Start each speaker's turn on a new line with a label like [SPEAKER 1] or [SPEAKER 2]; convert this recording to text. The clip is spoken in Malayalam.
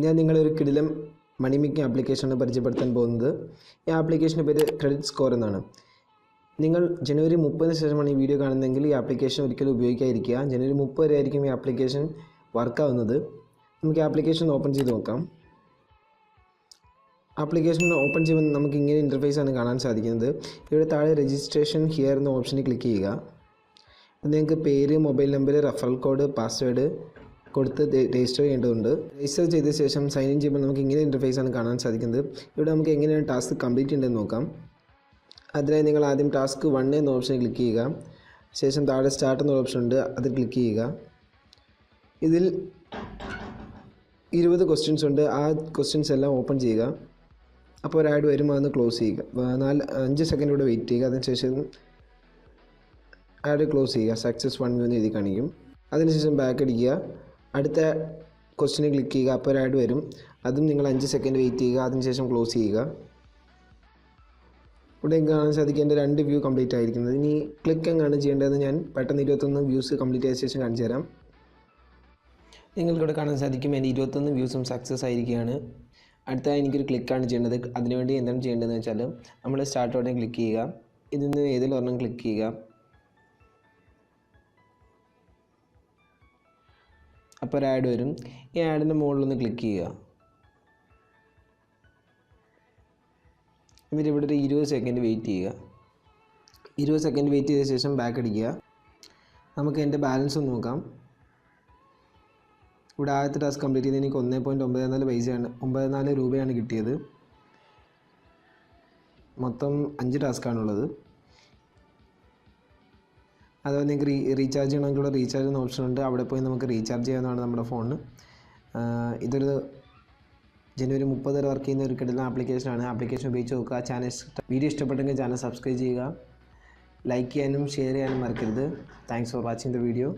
[SPEAKER 1] ഞാൻ നിങ്ങളൊരു കിടിലം മണി മേക്കിംഗ് ആപ്ലിക്കേഷനാണ് പരിചയപ്പെടുത്താൻ പോകുന്നത്. ഈ ആപ്ലിക്കേഷൻ്റെ പേര് ക്രെഡിറ്റ് സ്കോർ എന്നാണ്. നിങ്ങൾ ജനുവരി 30 ശേഷമാണ് ഈ വീഡിയോ കാണുന്നതെങ്കിൽ ഈ ആപ്ലിക്കേഷൻ ഒരിക്കലും ഉപയോഗിക്കാതിരിക്കുക. ജനുവരി 30 വരെ ആയിരിക്കും ഈ ആപ്ലിക്കേഷൻ വർക്കാവുന്നത്. നമുക്ക് ഈ ആപ്ലിക്കേഷൻ ഓപ്പൺ ചെയ്ത് നോക്കാം. ആപ്ലിക്കേഷൻ ഓപ്പൺ ചെയ്യുമ്പോൾ നമുക്ക് ഇങ്ങനെ ഇൻ്റർഫേസാണ് കാണാൻ സാധിക്കുന്നത്. ഇവിടെ താഴെ രജിസ്ട്രേഷൻ ഹിയർ എന്ന ഓപ്ഷനിൽ ക്ലിക്ക് ചെയ്യുക. നിങ്ങൾക്ക് പേര്, mobile number, referral code, password കൊടുത്ത് രജിസ്റ്റർ ചെയ്യേണ്ടതുണ്ട്. രജിസ്റ്റർ ചെയ്ത ശേഷം സൈൻ ഇൻ ചെയ്യുമ്പോൾ നമുക്ക് ഇങ്ങനെ ഇൻ്റർഫേസാണ് കാണാൻ സാധിക്കുന്നത്. ഇവിടെ നമുക്ക് എങ്ങനെയാണ് ടാസ്ക് കംപ്ലീറ്റ് ചെയ്യേണ്ടതെന്ന് നോക്കാം. അതിനായി നിങ്ങൾ ആദ്യം ടാസ്ക് 1 എന്ന ഓപ്ഷനിൽ ക്ലിക്ക് ചെയ്യുക. ശേഷം താഴെ സ്റ്റാർട്ട് എന്ന ഓപ്ഷൻ ഉണ്ട്, അത് ക്ലിക്ക് ചെയ്യുക. ഇതിൽ 20 ക്വസ്റ്റ്യൻസ് ഉണ്ട്. ആ ക്വസ്റ്റ്യൻസ് എല്ലാം ഓപ്പൺ ചെയ്യുക. അപ്പോൾ ഒരു ആഡ് വരും, അതൊന്ന് ക്ലോസ് ചെയ്യുക. 5 സെക്കൻഡ് ഇവിടെ വെയിറ്റ് ചെയ്യുക. അതിനുശേഷം ആഡ് ക്ലോസ് ചെയ്യുക. സക്സസ് 1 എന്ന് എഴുതി കാണിക്കും. അതിനുശേഷം ബാക്ക് അടിക്കുക. അടുത്ത ക്വസ്റ്റ്യനിൽ ക്ലിക്ക് ചെയ്യുക. അപ്പോൾ ഒരു ആഡ് വരും, അതും നിങ്ങൾ 5 സെക്കൻഡ് വെയിറ്റ് ചെയ്യുക. അതിനുശേഷം ക്ലോസ് ചെയ്യുക. ഇവിടെ കാണാൻ സാധിക്കും എൻ്റെ 2 വ്യൂ കംപ്ലീറ്റ് ആയിരിക്കുന്നത്. ഇനി ക്ലിക്ക് എങ്ങാണ് ചെയ്യേണ്ടതെന്ന് ഞാൻ പെട്ടെന്ന് 21 വ്യൂസ് കംപ്ലീറ്റ് ആയ ശേഷം കാണിച്ചു തരാം. നിങ്ങൾക്കിവിടെ കാണാൻ സാധിക്കും എൻ്റെ 21 വ്യൂസും സക്സസ് ആയിരിക്കുകയാണ്. അടുത്തതായി എനിക്കൊരു ക്ലിക്കാണ് ചെയ്യേണ്ടത്. അതിനുവേണ്ടി എന്താണ് ചെയ്യേണ്ടതെന്ന് വെച്ചാൽ നമ്മൾ സ്റ്റാർട്ട് ബട്ടൺ ക്ലിക്ക് ചെയ്യുക. ഇതിൽ നിന്ന് ഏതെങ്കിലും ഒരെണ്ണം ക്ലിക്ക് ചെയ്യുക. അപ്പോൾ ഒരു ആഡ് വരും. ഈ ആഡിൻ്റെ മുകളിലൊന്ന് ക്ലിക്ക് ചെയ്യുക. എന്നിട്ട് ഇവിടെ ഒരു 20 സെക്കൻഡ് വെയിറ്റ് ചെയ്യുക. 20 സെക്കൻഡ് വെയിറ്റ് ചെയ്ത ശേഷം ബാക്ക് അടിക്കുക. നമുക്ക് എൻ്റെ ബാലൻസ് ഒന്ന് നോക്കാം. ഇവിടെ ആദ്യത്തെ ടാസ്ക് കംപ്ലീറ്റ് ചെയ്ത് എനിക്ക് 1.94 പൈസയാണ് 94 രൂപയാണ് കിട്ടിയത്. മൊത്തം 5 ടാസ്ക്കാണുള്ളത്. അതുപോലെ നിങ്ങൾക്ക് റീചാർജ് ചെയ്യണമെങ്കിലുള്ള റീചാർജ് എന്ന ഓപ്ഷൻ ഉണ്ട്. അവിടെ പോയി നമുക്ക് റീചാർജ് ചെയ്യാവുന്നതാണ് നമ്മുടെ ഫോണിന്. ഇതൊരു ജനുവരി 30 വരെ വർക്ക് ചെയ്യുന്ന ഒരു കിട്ടുന്ന ആപ്ലിക്കേഷനാണ്. ആപ്ലിക്കേഷൻ ഉപയോഗിച്ച് നോക്കുക. വീഡിയോ ഇഷ്ടപ്പെട്ടെങ്കിൽ ചാനൽ സബ്സ്ക്രൈബ് ചെയ്യുക. ലൈക്ക് ചെയ്യാനും ഷെയർ ചെയ്യാനും മറക്കരുത്. Thanks for watching the video.